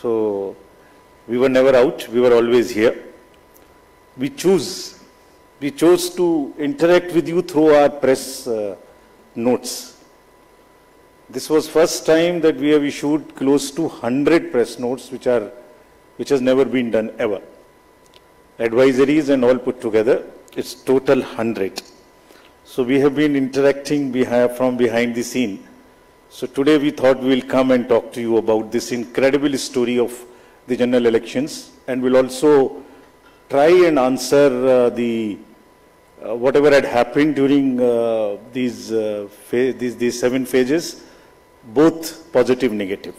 So we were never out, we were always here. We chose to interact with you through our press notes. This was first time that we have issued close to 100 press notes, which has never been done ever. Advisories and all put together, it's total 100. So we have been interacting from behind the scene. So today we thought we will come and talk to you about this incredible story of the general elections, and we'll also try and answer whatever had happened during these 7 phases, both positive, negative.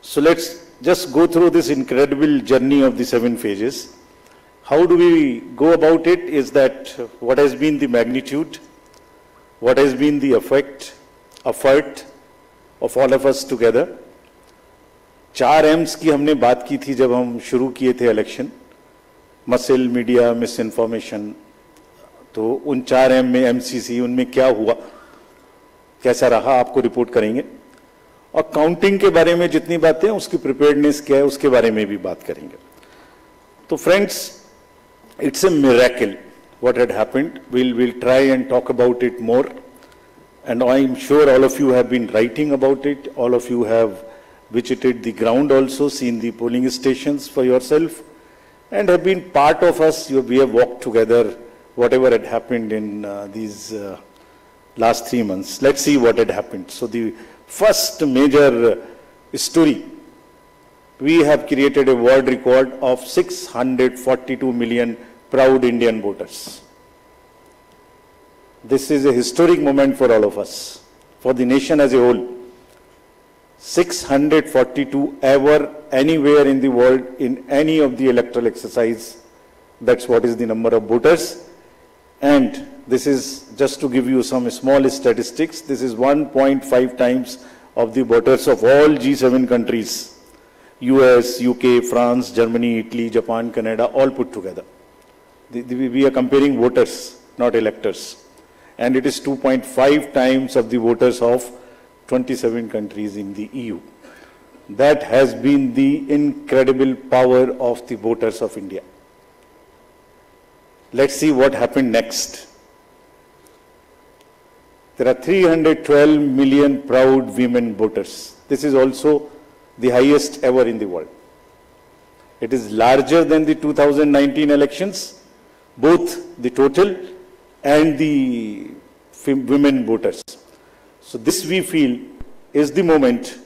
So let's just go through this incredible journey of the 7 phases. How do we go about it is that what has been the magnitude, what has been the effort of all of us together. 4 M's की हमने बात की थी जब हम शुरू किए थे election, muscle, media, miss information. तो उन 4 M में MCC, उनमें क्या हुआ, कैसा रहा, आपको रिपोर्ट करेंगे. और काउंटिंग के बारे में जितनी बातें, उसकी प्रिपेयर्डनेस क्या है, उसके बारे में भी बात करेंगे. तो friends, it's a miracle what had happened. We'll try and talk about it more. And I'm sure all of you have been writing about it. All of you have visited the ground also, seen the polling stations for yourself, and have been part of us. We have walked together, whatever had happened in these last 3 months. Let's see what had happened. So the first major story, we have created a world record of 642 million proud Indian voters. This is a historic moment for all of us, for the nation as a whole. 642 ever, anywhere in the world, in any of the electoral exercise. That's what is the number of voters. And this is, just to give you some small statistics, this is 1.5 times of the voters of all G7 countries. US, UK, France, Germany, Italy, Japan, Canada, all put together. We are comparing voters, not electors. And it is 2.5 times of the voters of 27 countries in the EU. That has been the incredible power of the voters of India. Let's see what happened next. There are 312 million proud women voters. This is also the highest ever in the world. It is larger than the 2019 elections, both the total and the women voters. So this, we feel, is the moment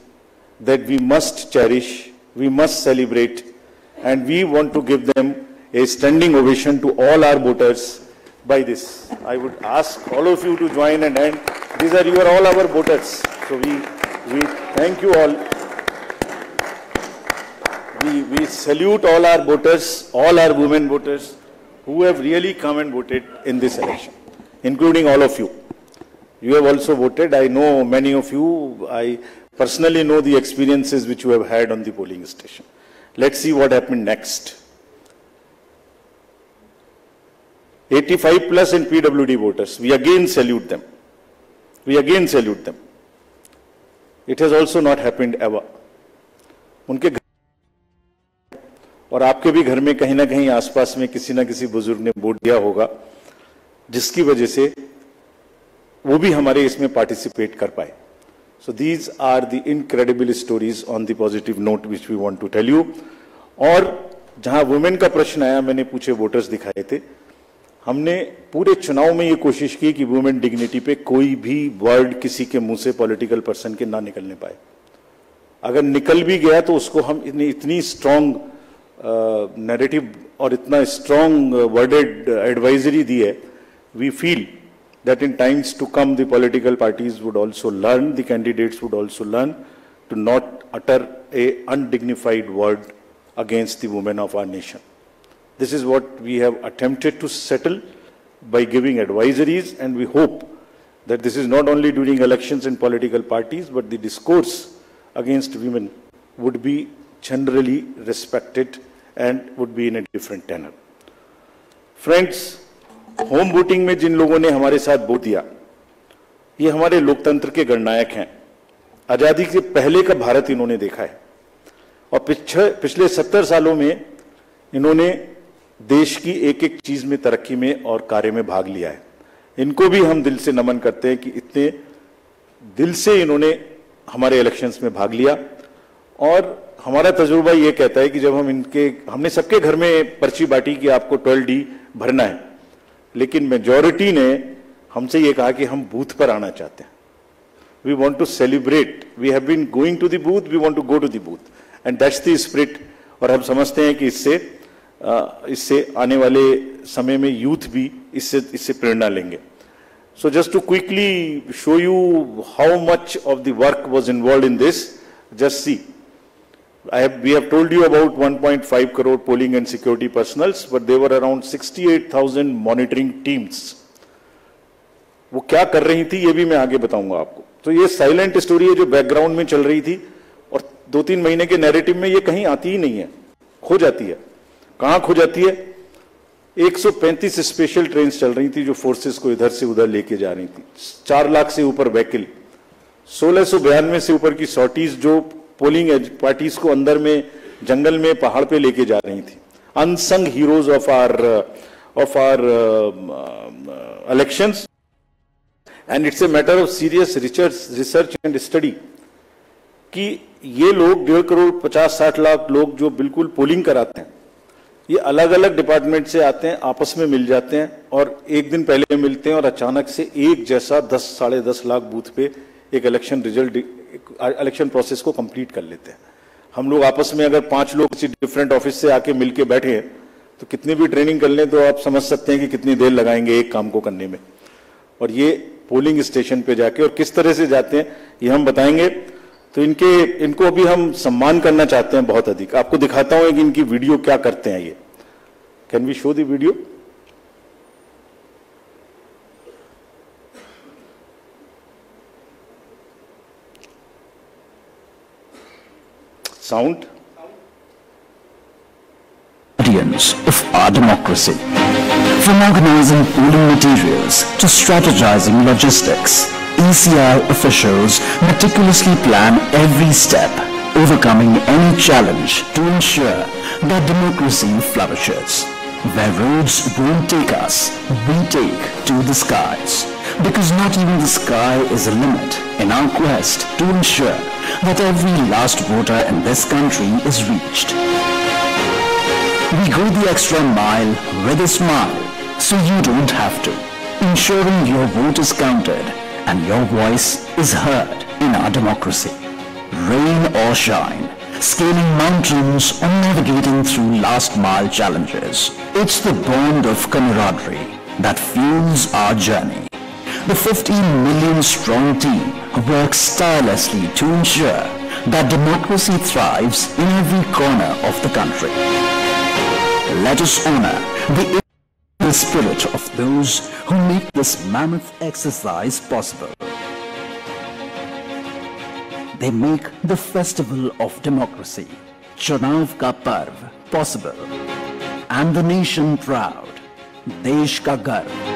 that we must cherish, we must celebrate, and we want to give them a standing ovation to all our voters by this. I would ask all of you to join and end. These are all our voters. So we thank you all. We salute all our voters, all our women voters who have really come and voted in this election, including all of you. You have also voted. I know many of you. I personally know the experiences which you have had on the polling station. Let's see what happened next. 85 plus and PWD voters. We again salute them. We again salute them. It has also not happened ever. उनके घर और आपके भी घर में कहीं ना कहीं आसपास में किसी ना किसी बुजुर्ग ने वोट दिया होगा, जिसकी वजह से वो भी हमारे इसमें पार्टिसिपेट कर पाए. So these are the incredible stories on the positive note which we want to tell you. और जहां वुमेन का प्रश्न आया, मैंने पूछे वोटर्स दिखाए थे. हमने पूरे चुनाव में ये कोशिश की कि वुमेन डिग्निटी पे कोई भी वर्ड किसी के मुंह से पॉलिटिकल पर्सन के ना निकलने पाए. अगर निकल भी गया तो उसको हम इतनी स्ट्रांग नैरेटिव और इतना स्ट्रांग वर्डेड एडवाइजरी दी है. We feel that in times to come the political parties would also learn, the candidates would also learn to not utter a undignified word against the women of our nation. This is what we have attempted to settle by giving advisories, and we hope that this is not only during elections and political parties, but the discourse against women would be generally respected and would be in a different tenor. Friends, home voting में जिन लोगों ने हमारे साथ vote दिया, ये हमारे लोकतंत्र के गणनायक हैं. आजादी से पहले का भारत इन्होंने देखा है. और पिछले 70 सालों में इन्होंने देश की एक एक चीज में, तरक्की में और कार्य में भाग लिया है। इनको भी हम दिल से नमन करते हैं कि इतने दिल से इन्होंने हमारे इलेक्शंस में भाग लिया। और हमारा तजुर्बा ये कहता है कि जब हमने सबके घर में पर्ची बांटी कि आपको 12D भरना है, लेकिन मेजॉरिटी ने हमसे ये कहा कि हम बूथ पर आना चाहते हैं। We want to celebrate, we have been going to the booth, we want to go to the booth and that's the spirit. और हम समझते हैं कि इससे आने वाले समय में यूथ भी इससे प्रेरणा लेंगे। So just to quickly show you how much of the work was involved in this, just see. We have told you about 1.5 crore polling and security personals, but there were around 68,000 monitoring teams. वो क्या कर रही थी ये भी मैं आगे बताऊंगा आपको। तो ये साइलेंट स्टोरी है जो बैकग्राउंड में चल रही थी और 2-3 महीने के नैरेटिव में ये कहीं आती ही नहीं है, खो जाती है। कहां खो जाती है? 135 स्पेशल ट्रेन चल रही थी जो फोर्सेस को इधर से उधर लेके जा रही थी। 4 लाख से ऊपर व्हीकल, 1692 से ऊपर की सॉर्टीज जो पोलिंग पार्टीज को अंदर में जंगल में पहाड़ पे लेके जा रही थी। Unsung heroes of our elections and it's a matter of serious research and study कि ये लोग 1.5 करोड़ 50-60 लाख लोग जो बिल्कुल पोलिंग कराते हैं, ये अलग अलग डिपार्टमेंट से आते हैं, आपस में मिल जाते हैं और एक दिन पहले मिलते हैं और अचानक से एक जैसा 10-10.5 लाख बूथ पे एक इलेक्शन प्रोसेस को कंप्लीट कर लेते हैं। हम लोग आपस में अगर 5 लोग किसी डिफरेंट ऑफिस से आके मिलके बैठे हैं तो कितनी भी ट्रेनिंग कर लें तो आप समझ सकते हैं कि कितनी देर लगाएंगे एक काम को करने में। और ये पोलिंग स्टेशन पे जाके और किस तरह से जाते हैं ये हम बताएंगे। तो इनको अभी हम सम्मान करना चाहते हैं बहुत अधिक। आपको दिखाता हूं कि इनकी वीडियो क्या करते हैं ये। Can we show the video? Sound of our democracy. From organizing polling materials to strategizing logistics, ECI officials meticulously plan every step, overcoming any challenge to ensure that democracy flourishes. Where roads won't take us, we take to the skies. Because not even the sky is a limit in our quest to ensure that every last voter in this country is reached. We go the extra mile with a smile, so you don't have to, ensuring your vote is counted and your voice is heard in our democracy. Rain or shine, scaling mountains or navigating through last mile challenges, it's the bond of camaraderie that fuels our journey. The 15 million strong team works tirelessly to ensure that democracy thrives in every corner of the country. Let us honor the spirit of those who make this mammoth exercise possible. They make the festival of democracy, Chunav ka Parv, possible. And the nation proud, Desh ka Garv.